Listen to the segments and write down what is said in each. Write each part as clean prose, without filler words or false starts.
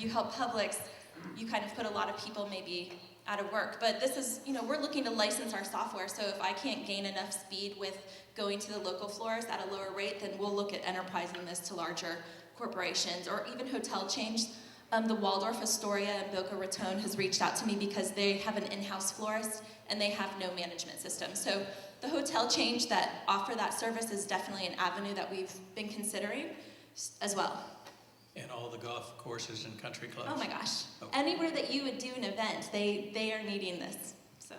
you help Publix, you kind of put a lot of people maybe out of work. But this is, we're looking to license our software, so if I can't gain enough speed with going to the local florist at a lower rate, then we'll look at enterprising this to larger corporations or even hotel chains. The Waldorf Astoria in Boca Raton has reached out to me because they have an in-house florist and they have no management system. So the hotel chains that offer that service is definitely an avenue that we've been considering as well. And all the golf courses and country clubs? Oh my gosh. Okay. Anywhere that you would do an event, they are needing this. So,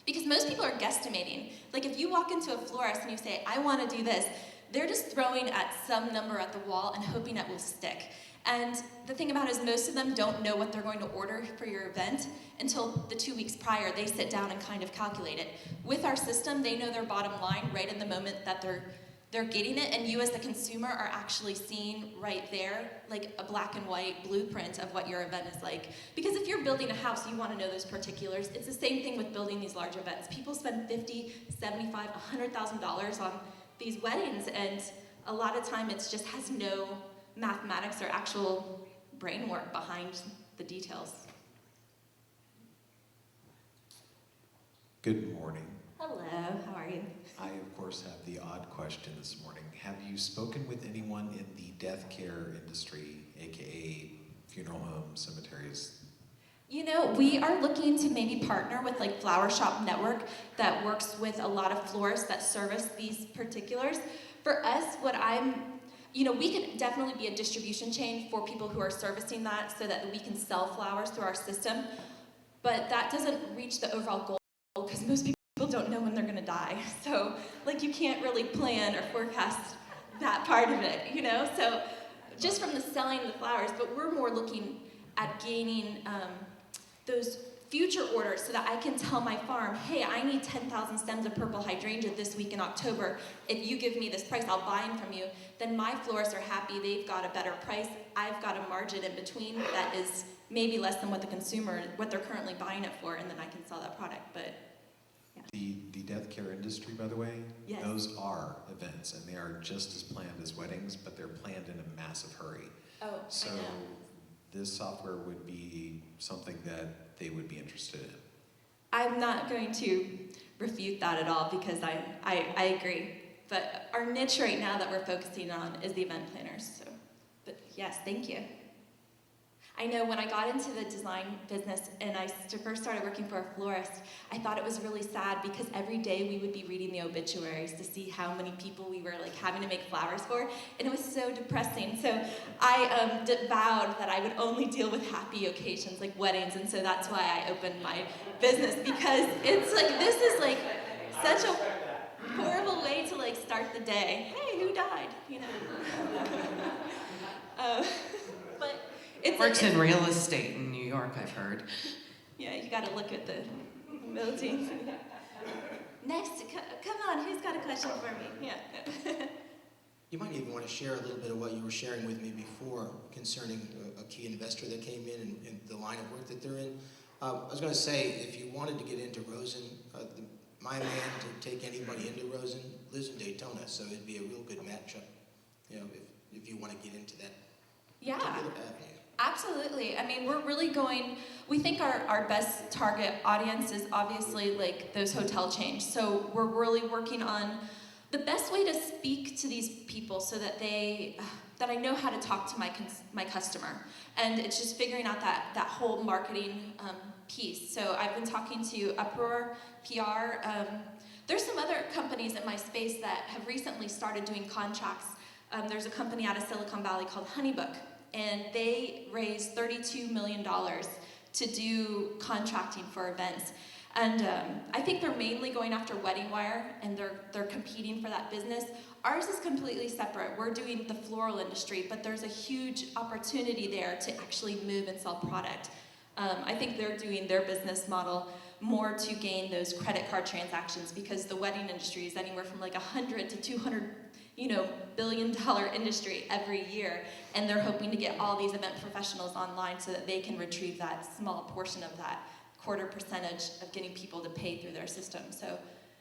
because most people are guesstimating. Like if you walk into a florist and you say, I want to do this, they're just throwing at some number at the wall and hoping it will stick. And the thing about it is most of them don't know what they're going to order for your event until the 2 weeks prior. They sit down and kind of calculate it. With our system, they know their bottom line right in the moment that they're getting it, and you as the consumer are actually seeing right there, like a black and white blueprint of what your event is like. Because if you're building a house, you want to know those particulars. It's the same thing with building these large events. People spend $50,000, $75,000, $100,000 on these weddings, and a lot of time it just has no mathematics or actual brain work behind the details. Good morning. Hello, how are you? I, of course, have the odd question this morning. Have you spoken with anyone in the death care industry, aka funeral homes, cemeteries? We are looking to maybe partner with like Flower Shop Network that works with a lot of florists that service these particulars. For us, we could definitely be a distribution chain for people who are servicing that so that we can sell flowers through our system. But that doesn't reach the overall goal because most people don't know when they're going to die. So, you can't really plan or forecast that part of it, So, just from the selling of the flowers, but we're more looking at gaining those future orders so that I can tell my farm, hey, I need 10,000 stems of purple hydrangea this week in October. If you give me this price, I'll buy them from you. Then my florists are happy. They've got a better price. I've got a margin in between that is maybe less than what they're currently buying it for, and then I can sell that product. But yeah. The death care industry, by the way, yes. Those are events, and they are just as planned as weddings, but they're planned in a massive hurry. Oh, so I know. This software would be something that they would be interested in. I'm not going to refute that at all because I agree. But our niche right now that we're focusing on is the event planners. So, but yes, thank you. I know when I got into the design business and I first started working for a florist, I thought it was really sad because every day we would be reading the obituaries to see how many people we were having to make flowers for, and it was so depressing. So I vowed that I would only deal with happy occasions like weddings, and so that's why I opened my business, because it's this is such a horrible way to start the day. Hey, who died? But it works in real estate in New York, I've heard. Yeah, you got to look at the buildings. Next, come on, who's got a question for me? Yeah. You might even want to share a little bit of what you were sharing with me before concerning a key investor that came in and the line of work that they're in. I was going to say, if you wanted to get into Rosen, my man to take anybody into Rosen lives in Daytona, so it'd be a real good matchup, if you want to get into that particular avenue. Absolutely. I mean, we're really we think our best target audience is obviously those hotel chains. So we're really working on the best way to speak to these people so that that I know how to talk to my customer. And it's just figuring out that whole marketing piece. So I've been talking to Uproar PR. There's some other companies in my space that have recently started doing contracts. There's a company out of Silicon Valley called Honeybook, and they raised $32 million to do contracting for events. And I think they're mainly going after wedding wire, and they're competing for that business. Ours is completely separate. We're doing the floral industry, but there's a huge opportunity there to actually move and sell product. I think they're doing their business model more to gain those credit card transactions, because the wedding industry is anywhere from 100 to 200 billion-dollar industry every year, and they're hoping to get all these event professionals online so that they can retrieve that small portion of that quarter percentage of getting people to pay through their system. So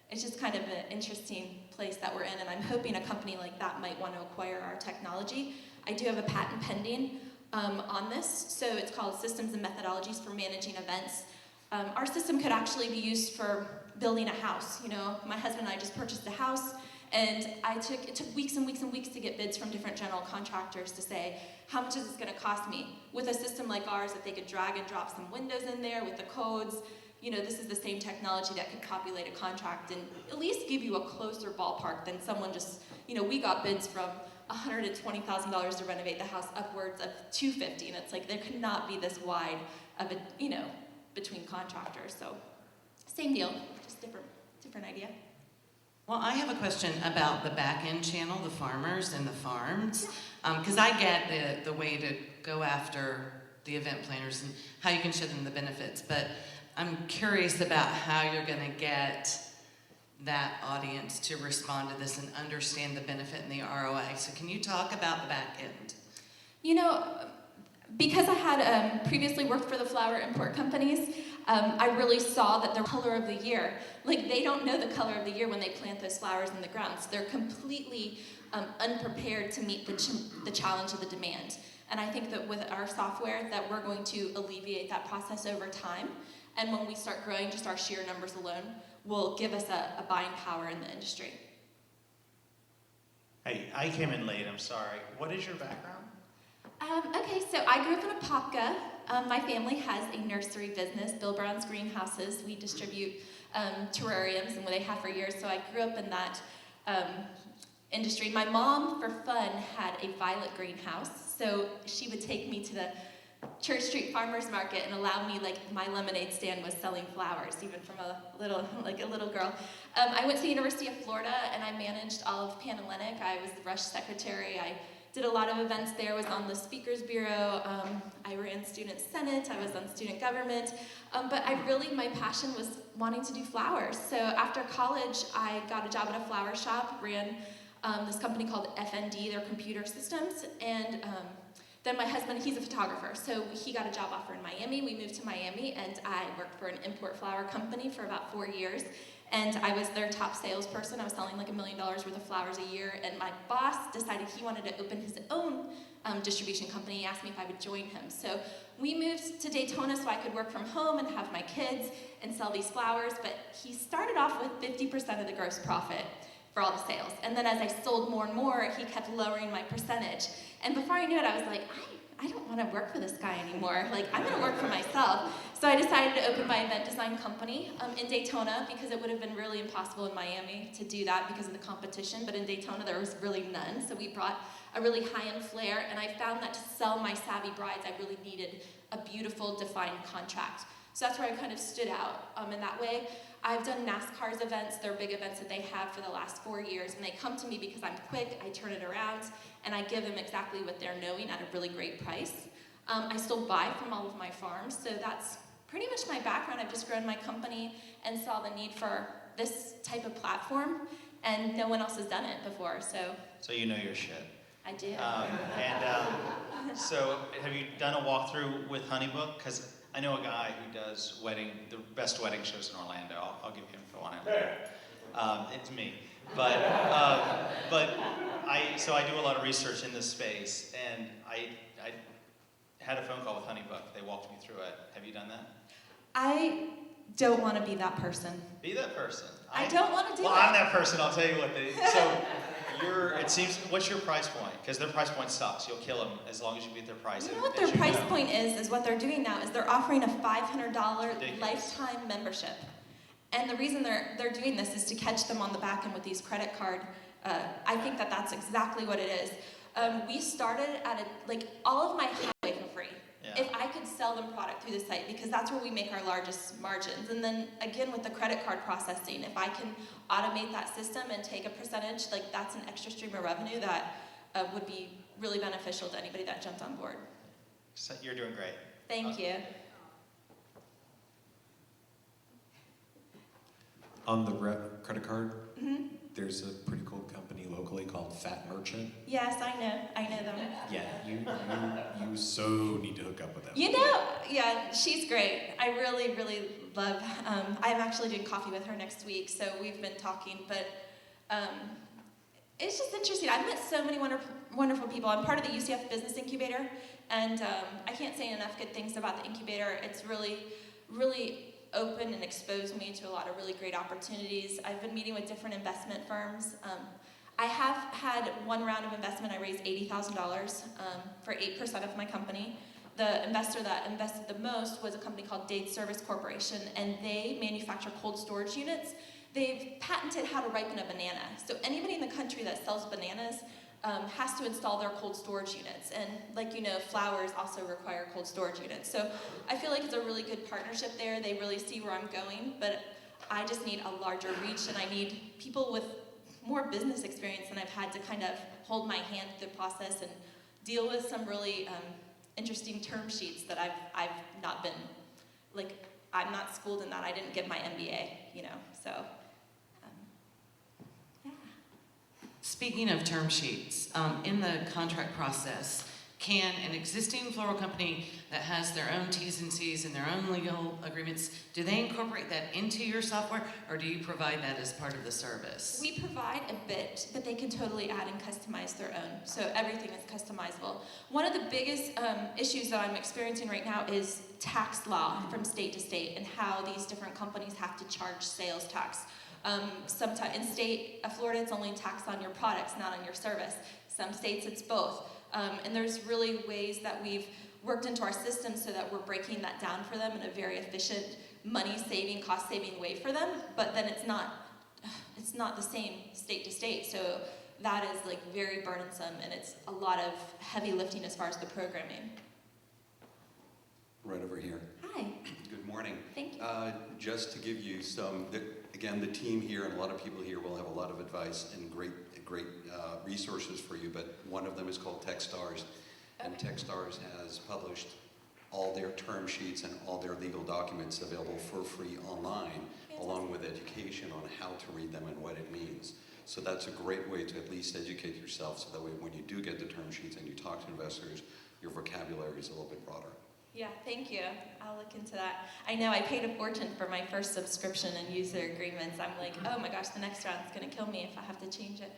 it's just kind of an interesting place that we're in, and I'm hoping a company like that might want to acquire our technology. I do have a patent pending on this. So it's called Systems and Methodologies for Managing Events. Our system could actually be used for building a house. You know, my husband and I just purchased a house, and it took weeks and weeks and weeks to get bids from different general contractors to say, how much is this gonna cost me? With a system like ours that they could drag and drop some windows in there with the codes, you know, this is the same technology that could populate a contract and at least give you a closer ballpark than someone just, you know, we got bids from $120,000 to renovate the house upwards of $250,000, and it's like there could not be this wide of a, you know, between contractors. So same deal, just different idea. Well, I have a question about the back end channel, the farmers and the farms, because I get the way to go after the event planners and how you can show them the benefits, but I'm curious about how you're going to get that audience to respond to this and understand the benefit and the ROI. So can you talk about the back end? You know, because I had previously worked for the flower import companies, I really saw that the color of the year, like they don't know the color of the year when they plant those flowers in the ground. So they're completely unprepared to meet the challenge of the demand. And I think that with our software that we're going to alleviate that process over time. And when we start growing, just our sheer numbers alone will give us a buying power in the industry. Hey, I came in late, I'm sorry. What is your background? Okay, so I grew up in Apopka. My family has a nursery business, Bill Brown's Greenhouses. We distribute terrariums, and what they have for years, so I grew up in that industry. My mom, for fun, had a violet greenhouse, so she would take me to the Church Street Farmers Market and allow me, like, my lemonade stand was selling flowers, even from a little girl. I went to the University of Florida, and I managed all of Panhellenic. I was the Rush secretary. I did a lot of events there, was on the Speakers Bureau. I ran Student Senate. I was on student government. But my passion was wanting to do flowers. So after college, I got a job at a flower shop, ran this company called FND, their computer systems, and then my husband, he's a photographer, so he got a job offer in Miami. We moved to Miami, and I worked for an import flower company for about 4 years, and I was their top salesperson. I was selling like $1 million worth of flowers a year, and my boss decided he wanted to open his own distribution company. He asked me if I would join him. So we moved to Daytona so I could work from home and have my kids and sell these flowers, but he started off with 50% of the gross profit for all the sales. And then as I sold more and more, he kept lowering my percentage. And before I knew it, I was like, I don't want to work for this guy anymore. Like, I'm going to work for myself. So I decided to open my event design company in Daytona, because it would have been really impossible in Miami to do that because of the competition. But in Daytona, there was really none. So we brought a really high-end flair. And I found that to sell my savvy brides, I really needed a beautiful, defined contract. So that's where I kind of stood out in that way. I've done NASCAR's events. They're big events that they have for the last 4 years, and they come to me because I'm quick, I turn it around, and I give them exactly what they're knowing at a really great price. I still buy from all of my farms, so that's pretty much my background. I've just grown my company and saw the need for this type of platform, and no one else has done it before, so. So you know your shit. I do. So have you done a walkthrough with Honeybook? Because I know a guy who does the best wedding shows in Orlando. I'll give you info on it later. It's me. But I do a lot of research in this space, and I had a phone call with Honeybook. They walked me through it. Have you done that? I don't want to be that person. Be that person. I don't want to do it. Well, I'm that person. I'll tell you what. What's your price point? Because their price point sucks. You'll kill them as long as you beat their price. You know what their price point is what they're doing now is they're offering a $500 lifetime membership. And the reason they're doing this is to catch them on the back end with these credit card. I think that's exactly what it is. We started at all of my highway for free. Yeah. If I could sell them product through the site, because that's where we make our largest margins. And then again with the credit card processing, if I can automate that system and take a percentage, that's an extra stream of revenue that would be really beneficial to anybody that jumped on board. So you're doing great. Thank you. On the credit card, there's a pretty cool company locally called Fat Merchant. Yes, I know them. Yeah, you so need to hook up with them. You know, yeah, she's great. I really, really love, I'm actually doing coffee with her next week, so we've been talking, but It's just interesting. I've met so many wonderful people. I'm part of the UCF Business Incubator, and I can't say enough good things about the incubator. It's really opened and exposed me to a lot of really great opportunities. I've been meeting with different investment firms. I have had one round of investment. I raised $80,000 for 8% of my company. The investor that invested the most was a company called Dade Service Corporation, and they manufacture cold storage units. They've patented how to ripen a banana. So anybody in the country that sells bananas has to install their cold storage units. And like you know, flowers also require cold storage units. So I feel like it's a really good partnership there. They really see where I'm going, but I just need a larger reach, and I need people with more business experience than I've had to kind of hold my hand through the process and deal with some really interesting term sheets that I've not been, like, I'm not schooled in that. I didn't get my MBA, you know, so, yeah. Speaking of term sheets, in the contract process, can an existing floral company that has their own T's and C's and their own legal agreements, do they incorporate that into your software, or do you provide that as part of the service? We provide a bit, but they can totally add and customize their own. So everything is customizable. One of the biggest issues that I'm experiencing right now is tax law from state to state and how these different companies have to charge sales tax. Sometimes in state of Florida, it's only taxed on your products, not on your service. Some states, it's both. And there's really ways that we've worked into our system so that we're breaking that down for them in a very efficient, money-saving, cost-saving way for them. But then it's not the same state to state. So that is like very burdensome, and it's a lot of heavy lifting as far as the programming. Right over here. Hi. Good morning. Thank you. Just to give you some, again, the team here and a lot of people here will have a lot of advice and great resources for you, but one of them is called Techstars. And Techstars has published all their term sheets and all their legal documents available for free online, along with education on how to read them and what it means. So that's a great way to at least educate yourself, so that way when you do get the term sheets and you talk to investors, your vocabulary is a little bit broader. Yeah, thank you. I'll look into that. I know I paid a fortune for my first subscription and user agreements. I'm like, oh my gosh, the next round's going to kill me if I have to change it.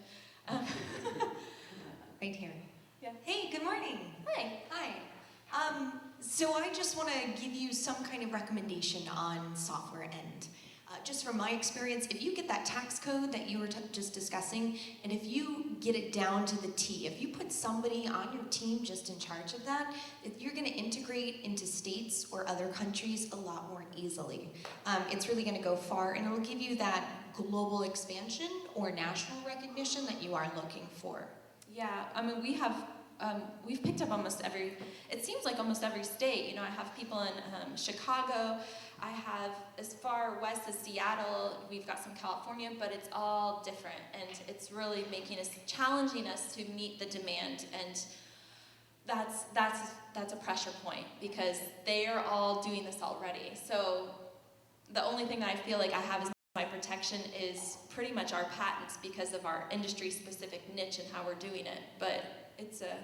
Right here. Yeah. Hey, good morning. Hi. Hi. So I just want to give you some kind of recommendation on software end. Just from my experience, if you get that tax code that you were just discussing, and if you get it down to the T, if you put somebody on your team just in charge of that, you're going to integrate into states or other countries a lot more easily. It's really going to go far, and it'll give you that global expansion or national recognition that you are looking for. Yeah, I mean, we've picked up it seems like almost every state. You know, I have people in Chicago. I have as far west as Seattle. We've got some California, but it's all different, and it's really challenging us to meet the demand, and that's a pressure point because they are all doing this already. So the only thing that I feel like I have as my protection is pretty much our patents because of our industry-specific niche and how we're doing it. But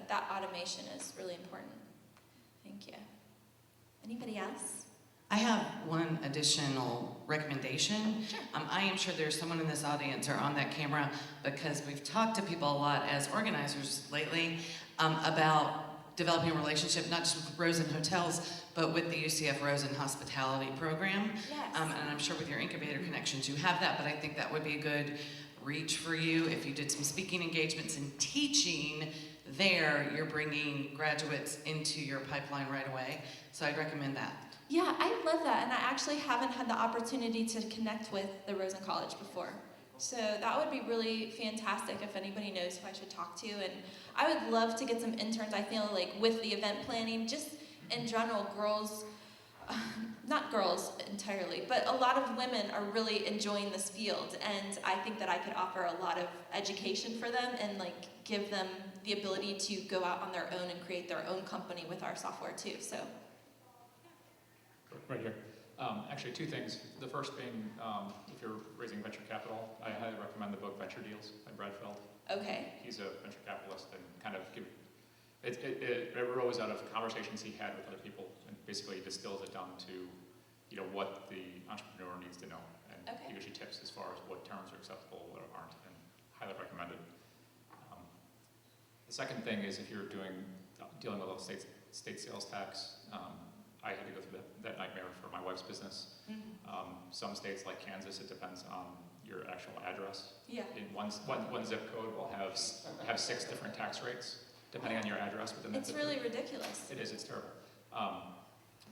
that automation is really important. Thank you. Anybody else? I have one additional recommendation. Sure. I am sure there's someone in this audience or on that camera, because we've talked to people a lot as organizers lately about developing a relationship, not just with Rosen Hotels, but with the UCF Rosen Hospitality Program. Yes. And I'm sure with your incubator connections you have that, but I think that would be a good reach for you if you did some speaking engagements and teaching there. You're bringing graduates into your pipeline right away, so I'd recommend that. Yeah, I love that, and I actually haven't had the opportunity to connect with the Rosen College before. So that would be really fantastic if anybody knows who I should talk to. And I would love to get some interns. I feel like with the event planning, just in general, girls, not girls entirely, but a lot of women are really enjoying this field. And I think that I could offer a lot of education for them and like give them the ability to go out on their own and create their own company with our software too. So. Right here. Actually, two things. The first being, if you're raising venture capital, I highly recommend the book Venture Deals by Brad Feld. Okay. He's a venture capitalist and kind of it arose out of conversations he had with other people and basically distills it down to, you know, what the entrepreneur needs to know. And Okay. he gives you tips as far as what terms are acceptable or aren't, and highly recommend it. The second thing is if you're dealing with a state sales tax, I had to go through that nightmare for my wife's business. Some states like Kansas, it depends on your actual address. Yeah. In one zip code will have 6 different tax rates depending on your address within that It's zip really code. ridiculous. It is. It's terrible.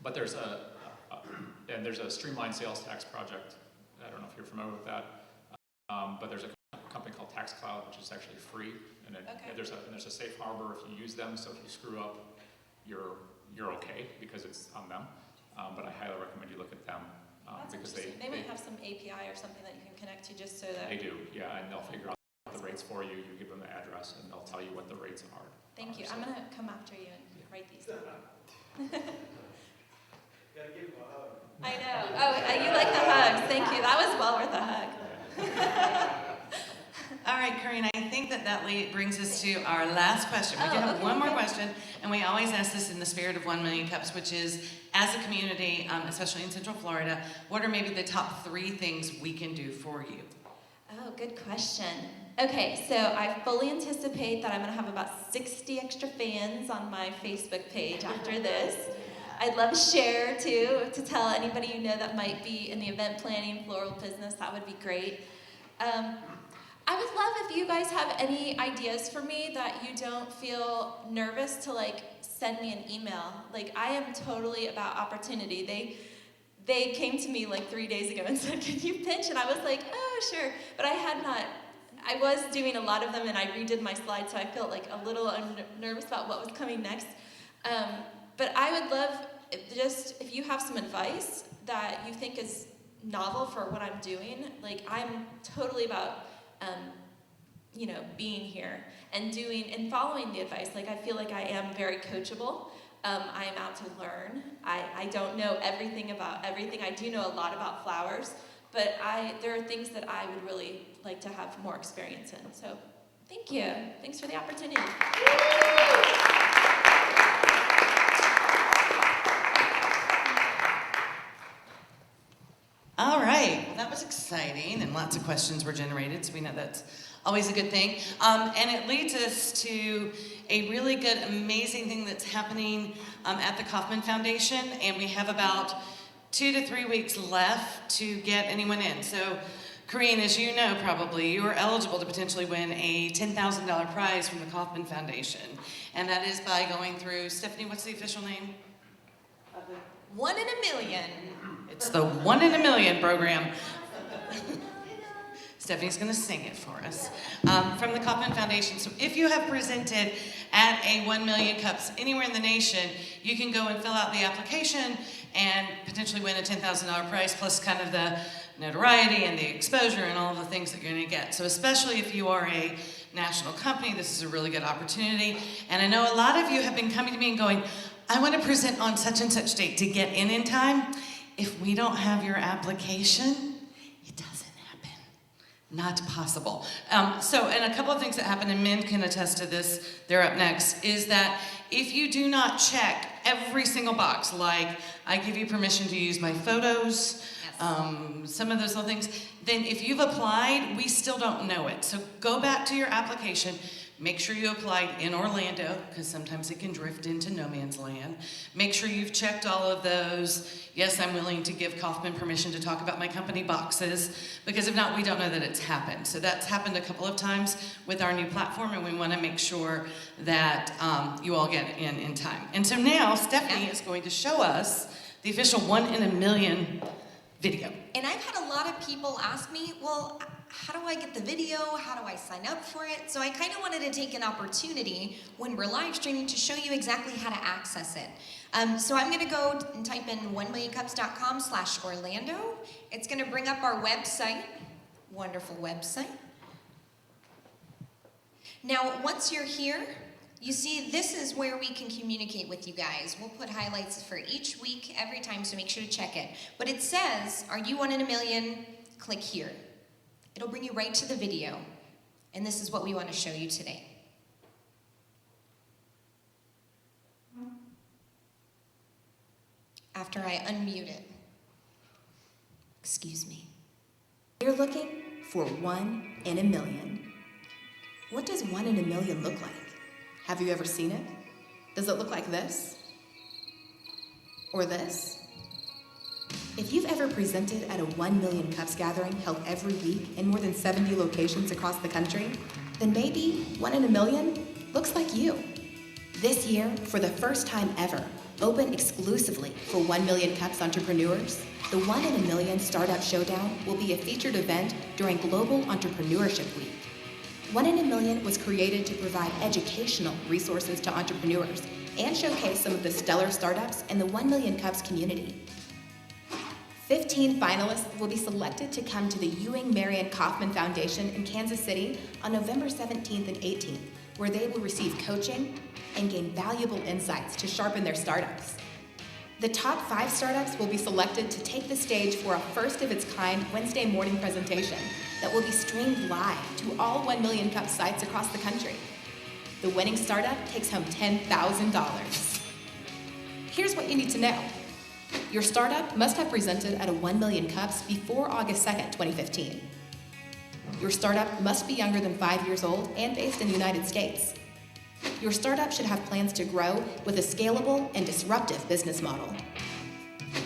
But there's a streamlined sales tax project. I don't know if you're familiar with that. But there's a company called TaxCloud, which is actually free, and there's a safe harbor if you use them. So if you screw up, you're okay because it's on them. But I highly recommend you look at them because they might have some API or something that you can connect to just so that. They do, yeah, and they'll figure out the rates for you. You give them the address, and they'll tell you what the rates are. Thank you. I'm gonna come after you and write these down. Gotta give him a hug. I know. Oh, you like the hugs. Thank you. That was well worth a hug. All right, Corinne, I think that brings us to our last question. We do have one more question, and we always ask this in the spirit of 1 Million Cups, which is, as a community, especially in Central Florida, what are maybe the top 3 things we can do for you? Oh, good question. Okay, so I fully anticipate that I'm going to have about 60 extra fans on my Facebook page after this. I'd love to share, too, to tell anybody you know that might be in the event planning floral business. That would be great. I would love if you guys have any ideas for me that you don't feel nervous to, send me an email. I am totally about opportunity. They came to me 3 days ago and said, "Can you pitch?" And I was like, "Oh, sure." But I was doing a lot of them, and I redid my slides, so I felt a little nervous about what was coming next. But I would love if you have some advice that you think is novel for what I'm doing. I'm totally about, being here and following the advice. I feel like I am very coachable. I am out to learn. I don't know everything about everything. I do know a lot about flowers, but there are things that I would really like to have more experience in. So thank you. Thanks for the opportunity. All right, well, that was exciting, and lots of questions were generated, so we know that's always a good thing. And it leads us to a really good, amazing thing that's happening at the Kauffman Foundation, and we have about 2 to 3 weeks left to get anyone in. So, Corinne, as you know probably, you are eligible to potentially win a $10,000 prize from the Kauffman Foundation, and that is by going through, Stephanie, what's the official name? 1 in a million. It's the 1 in a million program. Stephanie's going to sing it for us. From the Kauffman Foundation. So if you have presented at a 1 Million Cups anywhere in the nation, you can go and fill out the application and potentially win a $10,000 prize, plus kind of the notoriety and the exposure and all of the things that you're going to get. So especially if you are a national company, this is a really good opportunity. And I know a lot of you have been coming to me and going, I want to present on such and such date to get in time. If we don't have your application, it doesn't happen. Not possible. And a couple of things that happen, and men can attest to this, they're up next, is that if you do not check every single box, like I give you permission to use my photos, some of those little things, then if you've applied, we still don't know it. So go back to your application. Make sure you applied in Orlando, because sometimes it can drift into no man's land. Make sure you've checked all of those. Yes, I'm willing to give Kauffman permission to talk about my company boxes, because if not, we don't know that it's happened. So that's happened a couple of times with our new platform, and we want to make sure that you all get in time. And so now, Stephanie is going to show us the official 1 in a million video. And I've had a lot of people ask me, well, how do I get the video? How do I sign up for it? So I kind of wanted to take an opportunity when we're live streaming to show you exactly how to access it. So I'm going to go and type in 1millioncups.com/Orlando. It's going to bring up our website. Wonderful website. Now, once you're here, you see this is where we can communicate with you guys. We'll put highlights for each week, every time, so make sure to check it. But it says, are you 1 in a million? Click here. It'll bring you right to the video. And this is what we want to show you today. After I unmute it. Excuse me. You're looking for 1 in a million. What does 1 in a million look like? Have you ever seen it? Does it look like this? Or this? If you've ever presented at a 1 Million Cups gathering held every week in more than 70 locations across the country, then maybe 1 in a million looks like you. This year, for the first time ever, open exclusively for 1 Million Cups entrepreneurs, the 1 in a Million Startup Showdown will be a featured event during Global Entrepreneurship Week. 1 in a Million was created to provide educational resources to entrepreneurs and showcase some of the stellar startups in the 1 Million Cups community. 15 finalists will be selected to come to the Ewing Marion Kauffman Foundation in Kansas City on November 17th and 18th, where they will receive coaching and gain valuable insights to sharpen their startups. The top 5 startups will be selected to take the stage for a first-of-its-kind Wednesday morning presentation that will be streamed live to all 1 Million Cup sites across the country. The winning startup takes home $10,000. Here's what you need to know. Your startup must have presented at a 1 Million Cups before August 2nd, 2015. Your startup must be younger than 5 years old and based in the United States. Your startup should have plans to grow with a scalable and disruptive business model.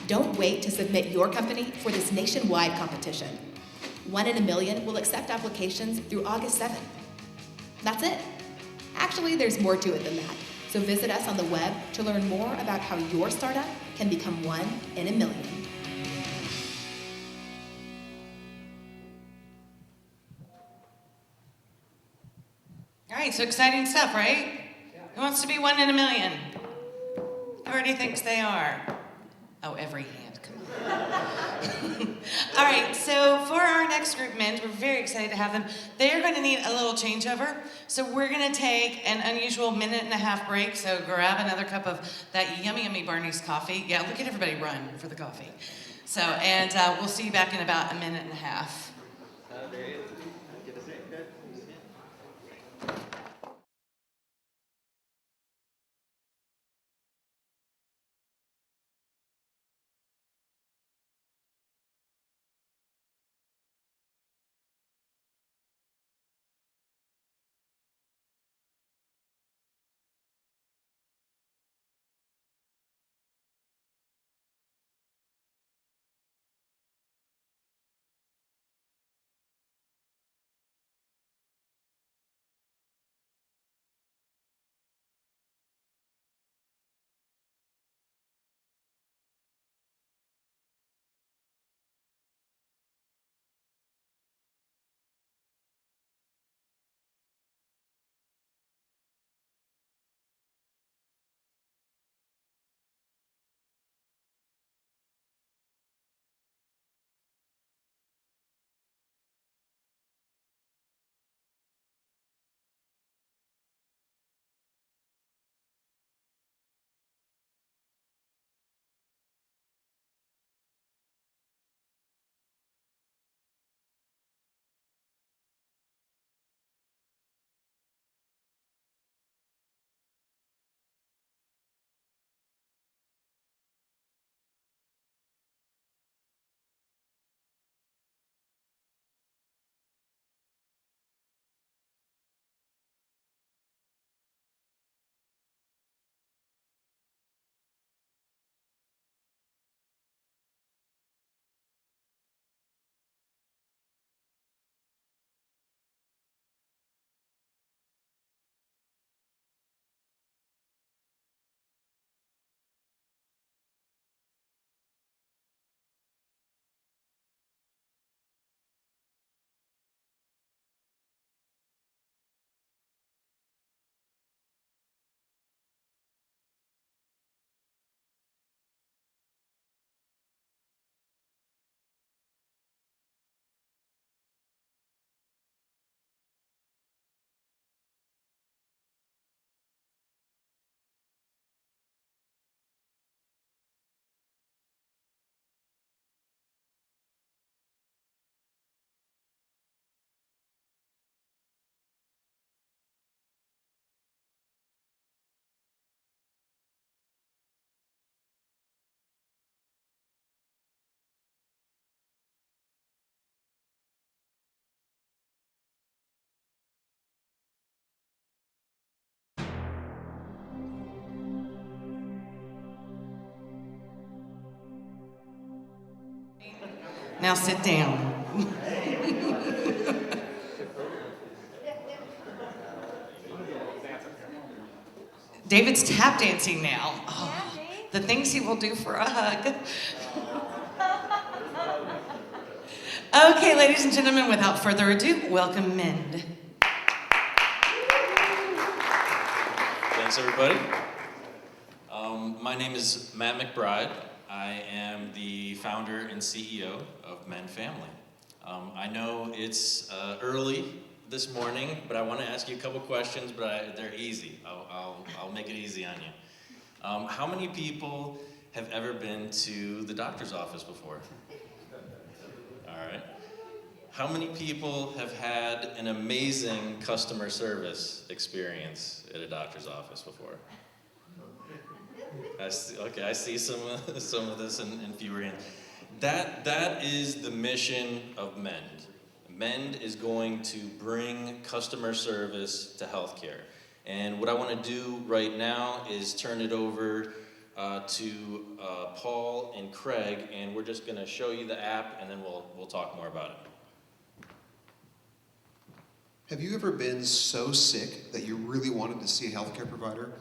Don't wait to submit your company for this nationwide competition. 1 in a Million will accept applications through August 7th. That's it. Actually, there's more to it than that. So visit us on the web to learn more about how your startup can become 1 in a million. All right, so exciting stuff, right? Who wants to be 1 in a million? Who already thinks they are? Oh, every hand, come on. All right, so for our next group mint, we're very excited to have them. They're going to need a little changeover, so we're going to take an unusual 1.5 minute break, so grab another cup of that yummy, yummy Barney's coffee. Yeah, look at everybody run for the coffee. So, and we'll see you back in about 1.5 minutes. Now sit down. David's tap dancing now. Oh, the things he will do for a hug. Okay, ladies and gentlemen, without further ado, welcome Mend. Thanks, everybody. My name is Matt McBride. I am the founder and CEO of Mend Family. I know it's early this morning, but I want to ask you a couple questions, but they're easy. I'll make it easy on you. How many people have ever been to the doctor's office before? All right. How many people have had an amazing customer service experience at a doctor's office before? I see some of this in fewer hands. That is the mission of Mend. Mend is going to bring customer service to healthcare. And what I want to do right now is turn it over to Paul and Craig, and we're just going to show you the app, and then we'll talk more about it. Have you ever been so sick that you really wanted to see a healthcare provider,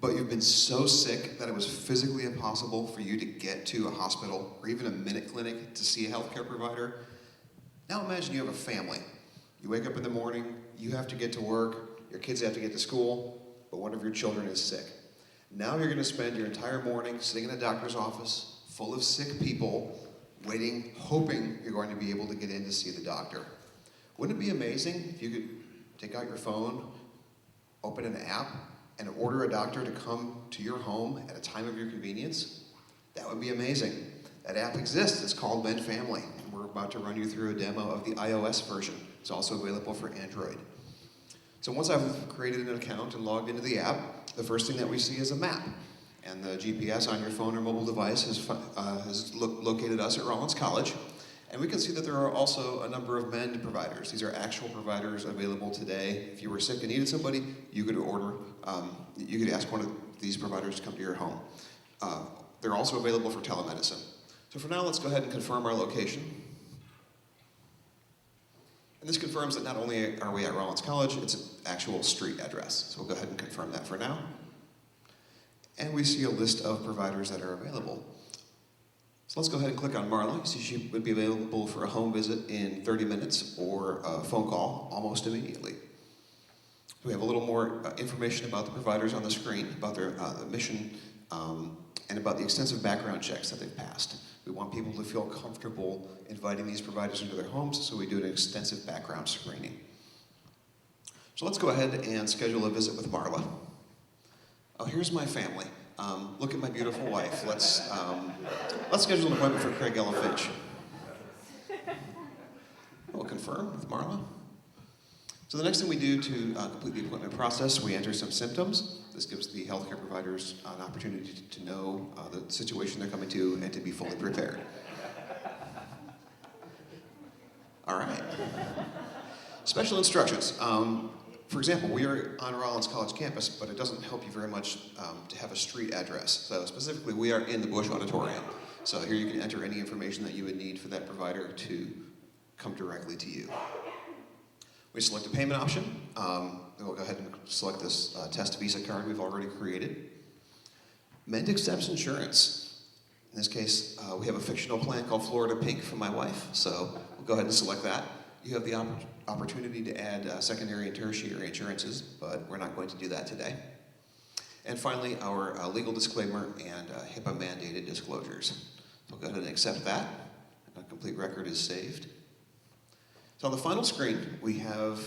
but you've been so sick that it was physically impossible for you to get to a hospital or even a minute clinic to see a healthcare provider? Now imagine you have a family. You wake up in the morning, you have to get to work, your kids have to get to school, but one of your children is sick. Now you're going to spend your entire morning sitting in a doctor's office full of sick people, waiting, hoping you're going to be able to get in to see the doctor. Wouldn't it be amazing if you could take out your phone, open an app, and order a doctor to come to your home at a time of your convenience? That would be amazing. That app exists. It's called Mend Family. And we're about to run you through a demo of the iOS version. It's also available for Android. So once I've created an account and logged into the app, the first thing that we see is a map. And the GPS on your phone or mobile device has located us at Rollins College. And we can see that there are also a number of Mend providers. These are actual providers available today. If you were sick and needed somebody, you could you could ask one of these providers to come to your home. They're also available for telemedicine. So for now, let's go ahead and confirm our location. And this confirms that not only are we at Rollins College, it's an actual street address. So we'll go ahead and confirm that for now. And we see a list of providers that are available. So let's go ahead and click on Marla. You see she would be available for a home visit in 30 minutes or a phone call almost immediately. We have a little more information about the providers on the screen, about their mission, and about the extensive background checks that they've passed. We want people to feel comfortable inviting these providers into their homes, so we do an extensive background screening. So let's go ahead and schedule a visit with Marla. Oh, here's my family. Look at my beautiful wife. Let's schedule an appointment for Craig Ella Finch. We'll confirm with Marla. So the next thing we do to complete the appointment process, we enter some symptoms. This gives the healthcare providers an opportunity to know the situation they're coming to and to be fully prepared. All right. Special instructions. For example, we are on Rollins College campus, but it doesn't help you very much to have a street address. So specifically, we are in the Bush Auditorium. So here you can enter any information that you would need for that provider to come directly to you. We select a payment option. We'll go ahead and select this test Visa card we've already created. Mend accepts insurance. In this case, we have a fictional plan called Florida Pink for my wife, so we'll go ahead and select that. You have the opportunity to add secondary and tertiary insurances, but we're not going to do that today. And finally, our legal disclaimer and HIPAA mandated disclosures. So we'll go ahead and accept that. A complete record is saved. So on the final screen, we have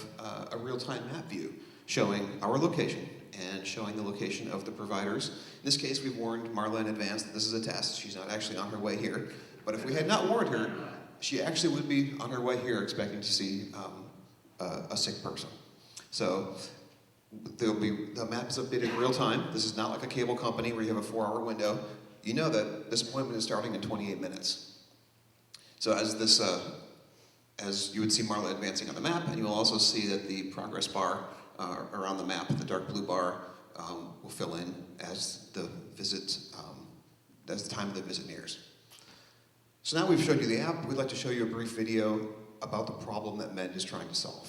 a real-time map view showing our location and showing the location of the providers. In this case, we've warned Marla in advance that this is a test. She's not actually on her way here. But if we had not warned her, she actually would be on her way here expecting to see a sick person. So the map is updated in real time. This is not like a cable company where you have a 4-hour window. You know that this appointment is starting in 28 minutes. So as you would see Marla advancing on the map, and you will also see that the progress bar around the map, the dark blue bar, will fill in as the time of the visit nears. So now we've showed you the app, we'd like to show you a brief video about the problem that Mend is trying to solve.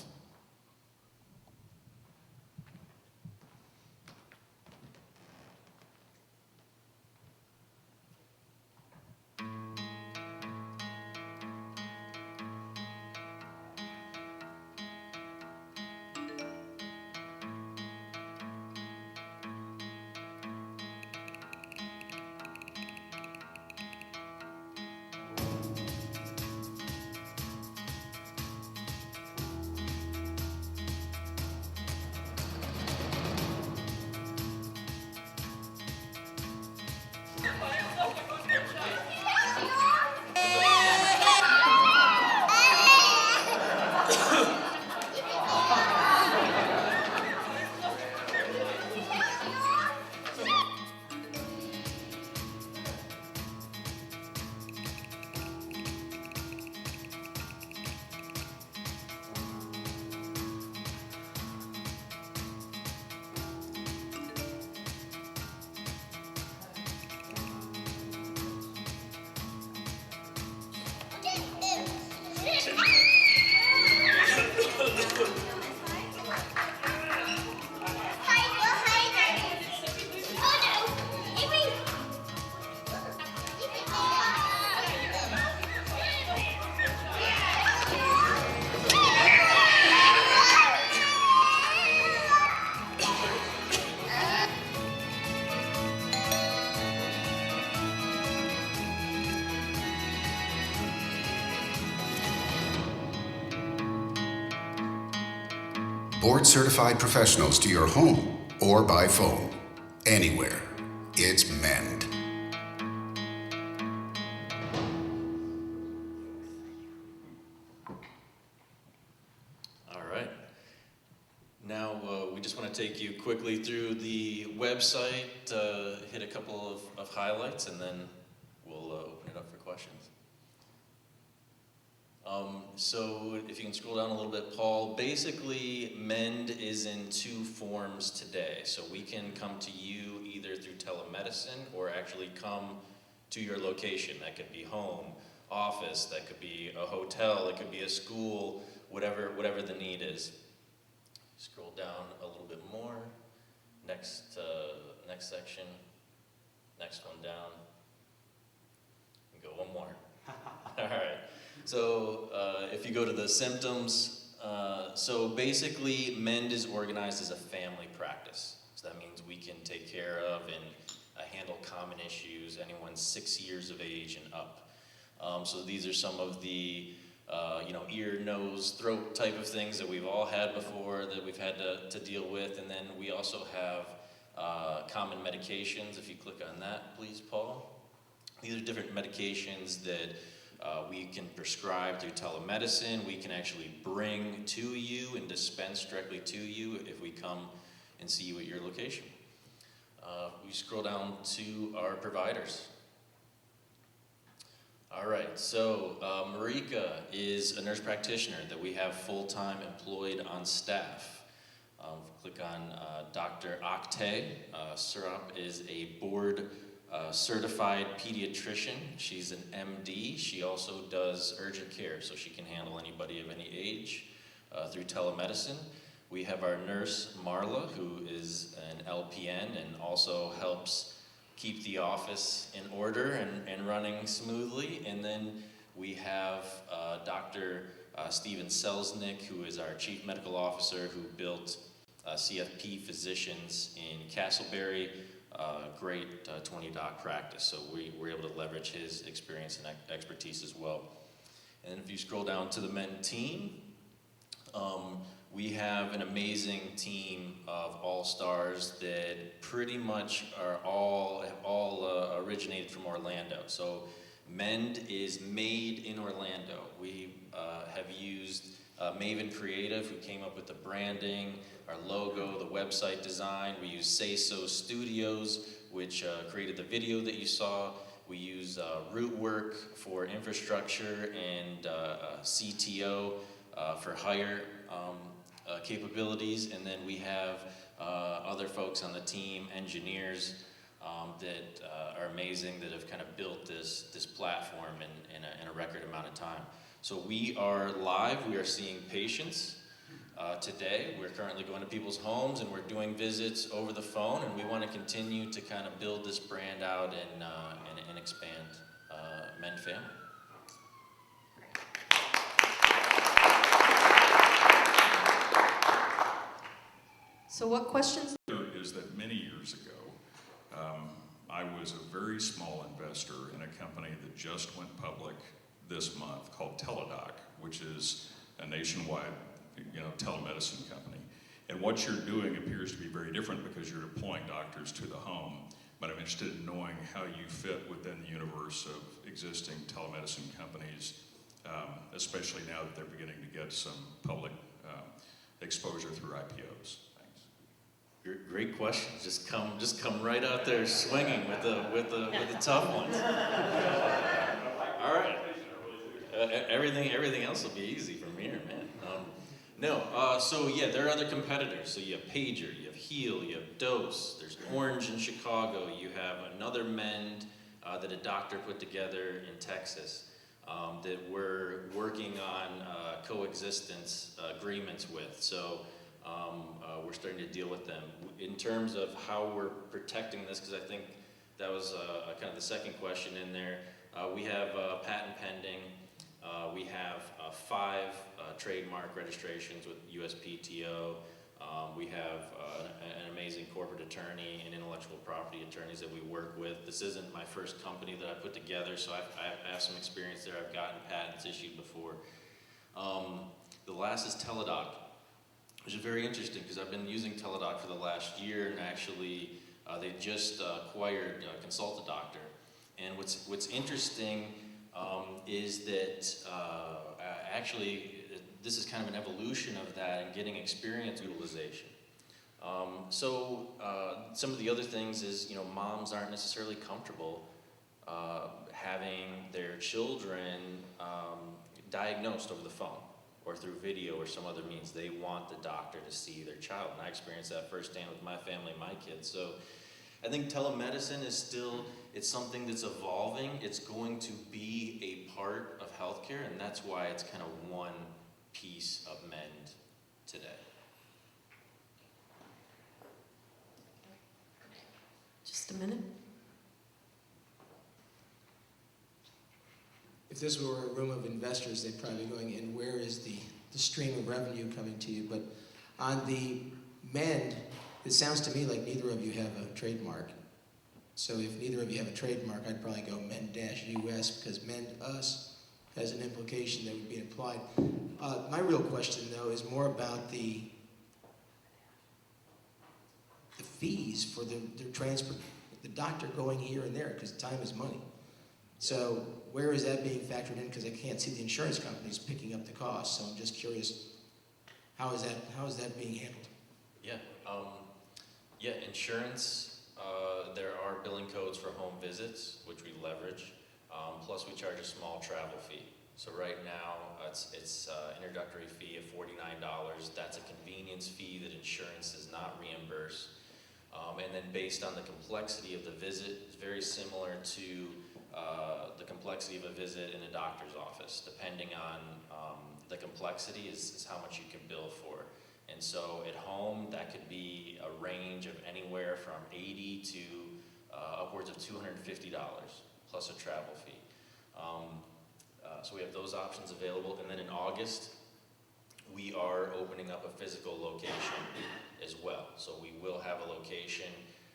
Board certified professionals to your home or by phone. Anywhere. It's Mend. All right. Now we just want to take you quickly through the website, hit a couple of highlights, and then we'll open it up for questions. So if you can scroll down a little bit, Paul, basically Mend is in two forms today. So we can come to you either through telemedicine or actually come to your location. That could be home, office, that could be a hotel, it could be a school, whatever the need is. Scroll down a little bit more. Next section. Next one down. And go one more. All right. So if you go to the symptoms, so basically Mend is organized as a family practice. So that means we can take care of and handle common issues, anyone 6 years of age and up. So these are some of the ear, nose, throat type of things that we've all had before, that we've had to deal with. And then we also have common medications. If you click on that, please, Paul. These are different medications that we can prescribe through telemedicine. We can actually bring to you and dispense directly to you if we come and see you at your location. We scroll down to our providers. All right, so Marika is a nurse practitioner that we have full-time employed on staff. Click on Dr. Aktay. Surab is a board certified pediatrician. She's an MD. She also does urgent care, so she can handle anybody of any age through telemedicine. We have our nurse, Marla, who is an LPN and also helps keep the office in order and running smoothly. And then we have Dr. Steven Selznick, who is our chief medical officer, who built CFP Physicians in Castleberry, great 20-doc practice. So we were able to leverage his experience and expertise as well. And if you scroll down to the Mend team, we have an amazing team of all-stars that pretty much have all originated from Orlando. So Mend is made in Orlando. We have used Maven Creative, who came up with the branding, our logo, the website design. We use Say So Studios, which created the video that you saw. We use Rootwork for infrastructure and CTO for hire capabilities. And then we have other folks on the team, engineers, that are amazing, that have kind of built this platform in a record amount of time. So we are live, we are seeing patients today. We're currently going to people's homes and we're doing visits over the phone, and we want to continue to kind of build this brand out and expand Men Family. So what questions? Is that many years ago, I was a very small investor in a company that just went public this month called Teladoc, which is a nationwide, telemedicine company. And what you're doing appears to be very different because you're deploying doctors to the home. But I'm interested in knowing how you fit within the universe of existing telemedicine companies, especially now that they're beginning to get some public exposure through IPOs. Great question. Just come right out there swinging with the tough ones. All right. Everything else will be easy from here, man. So yeah, there are other competitors. So you have Pager, you have Heal, you have Dose. There's Orange in Chicago. You have another Mend that a doctor put together in Texas that we're working on coexistence agreements with. So. We're starting to deal with them. In terms of how we're protecting this, because I think that was kind of the second question in there, we have patent pending. We have 5 trademark registrations with USPTO. We have an amazing corporate attorney and intellectual property attorneys that we work with. This isn't my first company that I put together, so I have some experience there. I've gotten patents issued before. The last is Teladoc, which is very interesting because I've been using Teladoc for the last year, and actually they just acquired Consult a Doctor. And what's interesting is that actually this is kind of an evolution of that and getting experience utilization. So some of the other things is, moms aren't necessarily comfortable having their children diagnosed over the phone or through video or some other means. They want the doctor to see their child. And I experienced that firsthand with my family and my kids. So I think telemedicine is still, it's something that's evolving. It's going to be a part of healthcare, and that's why it's kind of one piece of Mend today. Just a minute. If this were a room of investors, they'd probably be going, and where is the stream of revenue coming to you? But on the Mend, it sounds to me like neither of you have a trademark. So if neither of you have a trademark, I'd probably go Mend-US, because Mend-Us has an implication that would be implied. My real question, though, is more about the fees for the transport, the doctor going here and there, because time is money. So where is that being factored in? Because I can't see the insurance companies picking up the cost. So I'm just curious, how is that being handled? Yeah, insurance. There are billing codes for home visits, which we leverage. Plus, we charge a small travel fee. So right now, it's introductory fee of $49. That's a convenience fee that insurance does not reimburse. And then based on the complexity of the visit, it's very similar to the complexity of a visit in a doctor's office. Depending on the complexity is how much you can bill for. And so at home, that could be a range of anywhere from $80 to upwards of $250 plus a travel fee. So we have those options available. And then in August, we are opening up a physical location as well. So we will have a location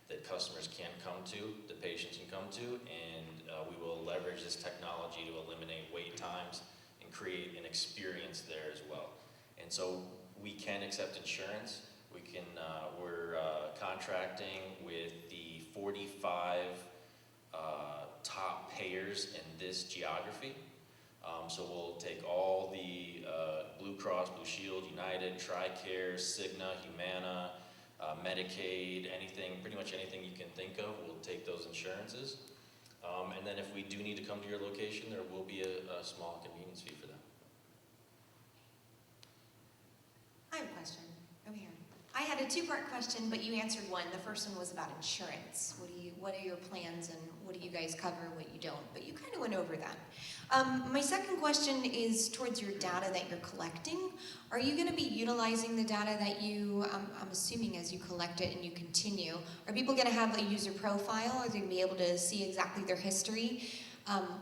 that customers can come to, the patients can come to, and we will leverage this technology to eliminate wait times and create an experience there as well. And so we can accept insurance. We're contracting with the 45 top payers in this geography. So we'll take all the Blue Cross, Blue Shield, United, TRICARE, Cigna, Humana, Medicaid, pretty much anything you can think of, we'll take those insurances. And then if we do need to come to your location, there will be a small convenience fee for that. I have a question over here. I had a two-part question, but you answered one. The first one was about insurance. What are your plans and what do you guys cover and what you don't? But you kind of went over that. My second question is towards your data that you're collecting. Are you going to be utilizing the data that you, I'm assuming as you collect it and you continue, are people going to have a user profile? Are they going to be able to see exactly their history?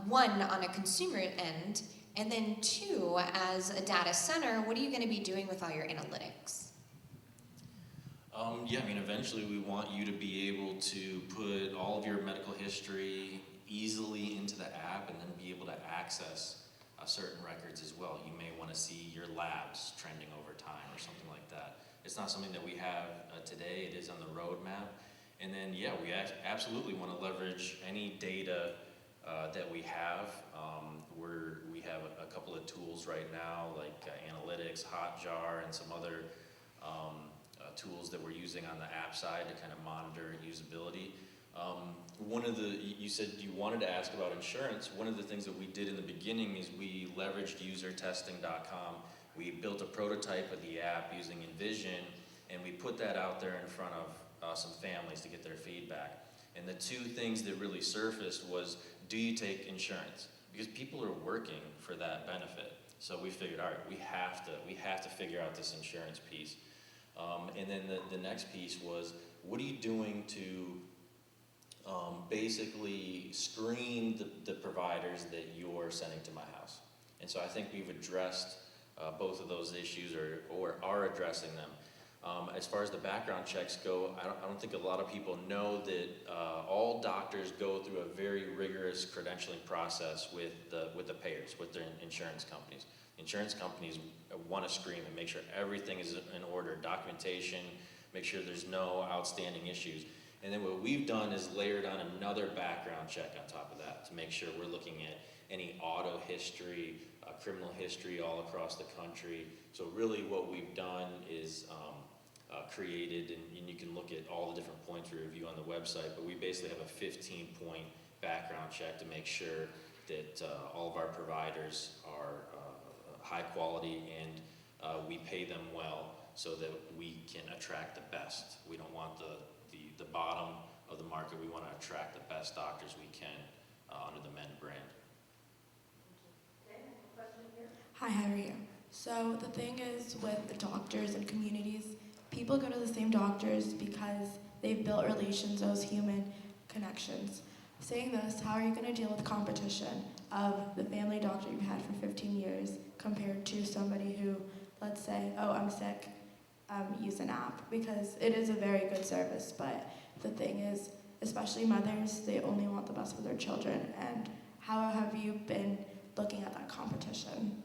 One, on a consumer end, and then two, as a data center, what are you going to be doing with all your analytics? Yeah, I mean, eventually we want you to be able to put all of your medical history easily into the app and then be able to access certain records as well. You may want to see your labs trending over time or something like that. It's not something that we have today, it is on the roadmap. And then, yeah, we absolutely want to leverage any data that we have. We have a couple of tools right now, like analytics, Hotjar, and some other tools that we're using on the app side to kind of monitor usability. You said you wanted to ask about insurance. One of the things that we did in the beginning is we leveraged usertesting.com. We built a prototype of the app using Envision, and we put that out there in front of some families to get their feedback. And the two things that really surfaced was, do you take insurance? Because people are working for that benefit. So we figured, all right, we have to figure out this insurance piece. And then the next piece was, what are you doing to basically screen the providers that you're sending to my house? And so I think we've addressed both of those issues or are addressing them. As far as the background checks go, I don't think a lot of people know that all doctors go through a very rigorous credentialing process with the payers, with their insurance companies. Insurance companies want to screen and make sure everything is in order, documentation, make sure there's no outstanding issues. And then what we've done is layered on another background check on top of that to make sure we're looking at any auto history, criminal history all across the country. So really what we've done is created, and you can look at all the different points we review on the website, but we basically have a 15-point background check to make sure that all of our providers are high quality and we pay them well so that we can attract the best. We don't want the bottom of the market. We want to attract the best doctors we can under the Men brand. Hi, how are you? So the thing is with the doctors and communities, people go to the same doctors because they've built relations, those human connections. Saying this, how are you going to deal with competition of the family doctor you've had for 15 years compared to somebody who, let's say, oh, I'm sick, use an app? Because it is a very good service, but the thing is, especially mothers, they only want the best for their children. And how have you been looking at that competition?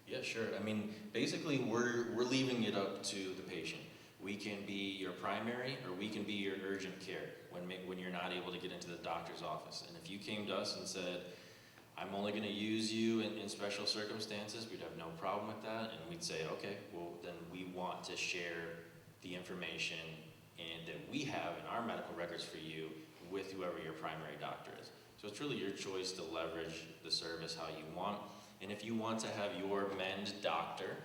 Yeah, sure. I mean, basically, we're leaving it up to the patient. We can be your primary, or we can be your urgent care when you're not able to get into the doctor's office. And if you came to us and said, I'm only going to use you in special circumstances, we'd have no problem with that. And we'd say, okay, well, then we want to share the information and that we have in our medical records for you with whoever your primary doctor is. So it's really your choice to leverage the service how you want. And if you want to have your MEND doctor,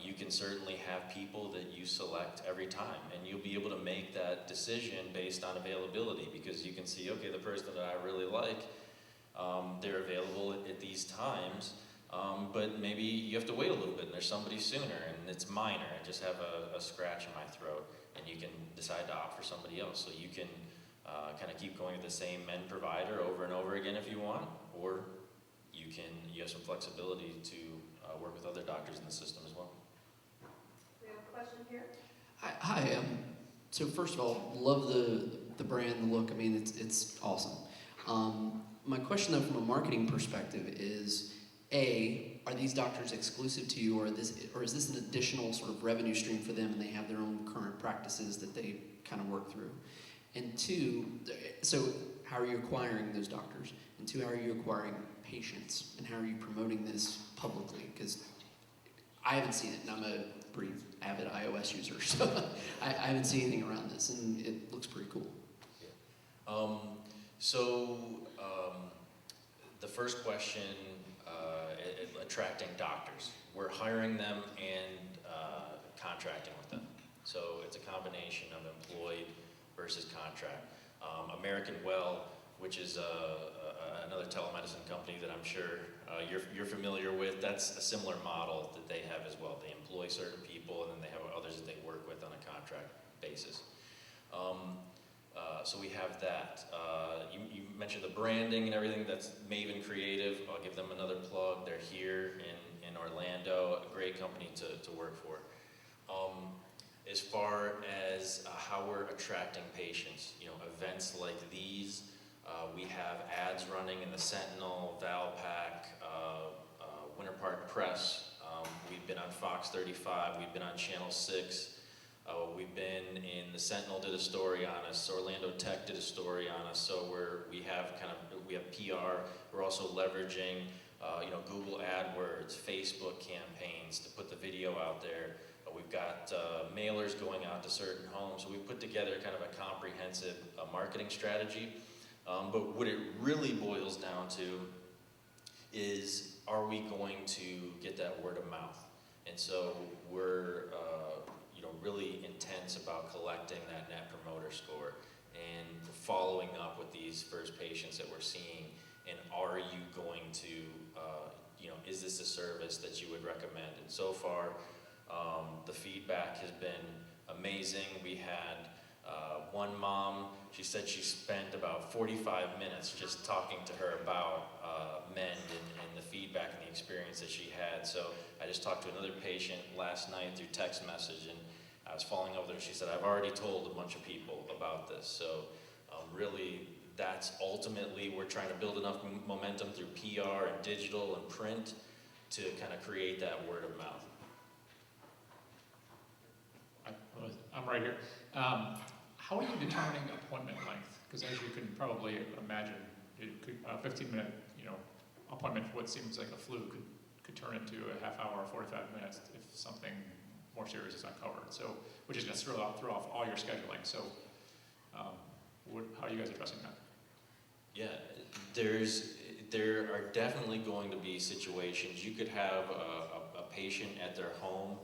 you can certainly have people that you select every time, and you'll be able to make that decision based on availability, because you can see, okay, the person that I really like, they're available at these times, but maybe you have to wait a little bit and there's somebody sooner and it's minor, I just have a scratch in my throat, and you can decide to opt for somebody else. So you can kind of keep going to the same MEND provider over and over again if you want, or you have some flexibility to work with other doctors in the system as well. We have a question here. Hi. So first of all, love the brand, the look. I mean, it's awesome. My question though, from a marketing perspective, is are these doctors exclusive to you, or is this an additional sort of revenue stream for them, and they have their own current practices that they kind of work through? And two, so how are you acquiring those doctors? And two, how are you acquiring patients, and how are you promoting this publicly? Because I haven't seen it, and I'm a pretty avid iOS user, so I haven't seen anything around this, and it looks pretty cool. The first question, attracting doctors. We're hiring them and contracting with them. So it's a combination of employed versus contract. American Well, which is another telemedicine company that I'm sure you're familiar with, that's a similar model that they have as well. They employ certain people, and then they have others that they work with on a contract basis. So we have that. You mentioned the branding and everything. That's Maven Creative. I'll give them another plug. They're here in Orlando, a great company to work for. As far as how we're attracting patients, events like these, we have ads running in the Sentinel, Valpak, Winter Park Press. We've been on Fox 35. We've been on Channel 6. We've been in the Sentinel did a story on us. Orlando Tech did a story on us. So we have PR. We're also leveraging Google AdWords, Facebook campaigns to put the video out there. We've got mailers going out to certain homes. So we put together kind of a comprehensive marketing strategy. But what it really boils down to is, are we going to get that word of mouth? And so we're really intense about collecting that Net Promoter Score and following up with these first patients that we're seeing. And are you going to, is this a service that you would recommend? And so far, the feedback has been amazing. We had one mom, she said she spent about 45 minutes just talking to her about Mend and the feedback and the experience that she had. So I just talked to another patient last night through text message, and I was following up there. She said, I've already told a bunch of people about this. So really, that's ultimately, we're trying to build enough momentum through PR and digital and print to kind of create that word of mouth. I'm right here. How are you determining appointment length? Because as you can probably imagine, a 15-minute appointment for what seems like a flu could turn into a half hour or 45 minutes if something more serious is not covered. So, which is going to throw off all your scheduling. So, how are you guys addressing that? Yeah, there are definitely going to be situations. You could have a patient at their home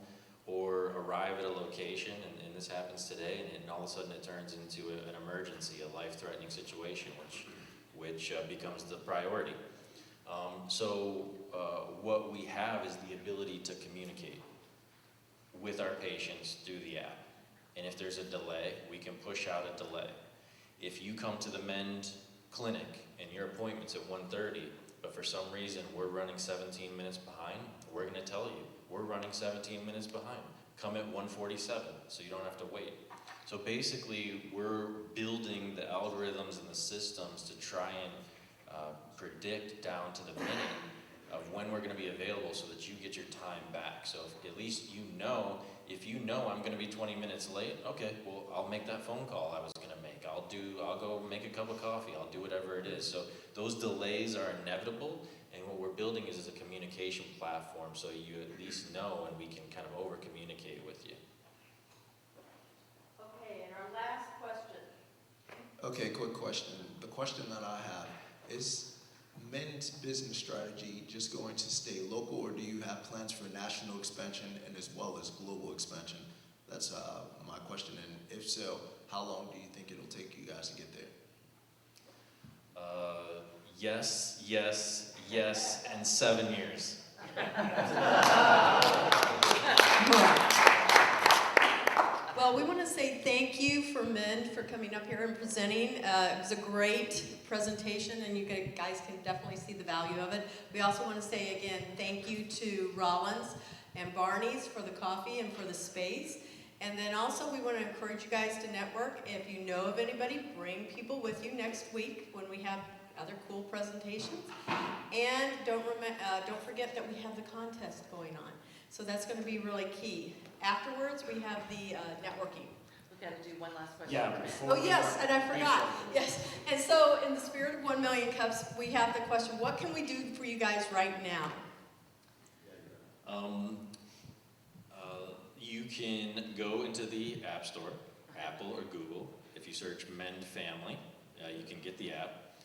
or arrive at a location, and this happens today, and all of a sudden it turns into an emergency, a life-threatening situation, which becomes the priority. So what we have is the ability to communicate with our patients through the app. And if there's a delay, we can push out a delay. If you come to the Mend clinic and your appointment's at 1:30, but for some reason we're running 17 minutes behind, we're gonna tell you, we're running 17 minutes behind. Come at 1:47, so you don't have to wait. So basically, we're building the algorithms and the systems to try and predict down to the minute of when we're gonna be available so that you get your time back. So if, at least if you know I'm gonna be 20 minutes late, okay, well, I'll make that phone call I was gonna make. I'll go make a cup of coffee, I'll do whatever it is. So those delays are inevitable, and what we're building is a communication platform so you at least know, and we can kind of over-communicate with you. Okay, and our last question. Okay, quick question. The question that I have is, Mend's business strategy just going to stay local, or do you have plans for national expansion and as well as global expansion? That's my question, and if so, how long do you think it'll take you guys to get there? Yes, yes, yes, and 7 years. Well, we want to say thank you for Mend for coming up here and presenting. It was a great presentation, and you guys can definitely see the value of it. We also want to say again thank you to Rollins and Barney's for the coffee and for the space. And then also we want to encourage you guys to network. If you know of anybody, bring people with you next week when we have other cool presentations. And don't forget that we have the contest going on. So that's going to be really key. Afterwards, we have the networking. We've got to do one last question. Yeah, Oh yes, and I forgot. Yes, and so in the spirit of 1 million cups, we have the question, what can we do for you guys right now? You can go into the App Store, Apple or Google. If you search Mend Family, you can get the app.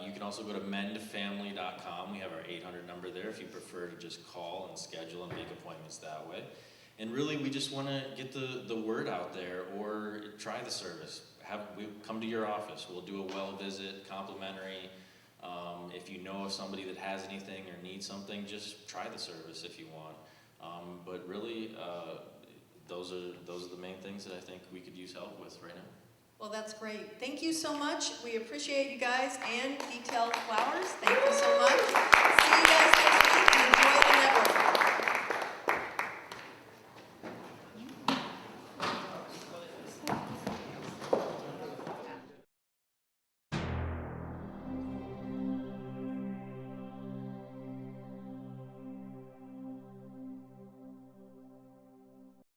You can also go to mendfamily.com. We have our 800 number there if you prefer to just call and schedule and make appointments that way. And really, we just want to get the word out there, or try the service. We come to your office. We'll do a well visit, complimentary. If you know of somebody that has anything or needs something, just try the service if you want. But really, those are the main things that I think we could use help with right now. Well, that's great. Thank you so much. We appreciate you guys, and Detailed Flowers. Thank you so much. See you guys next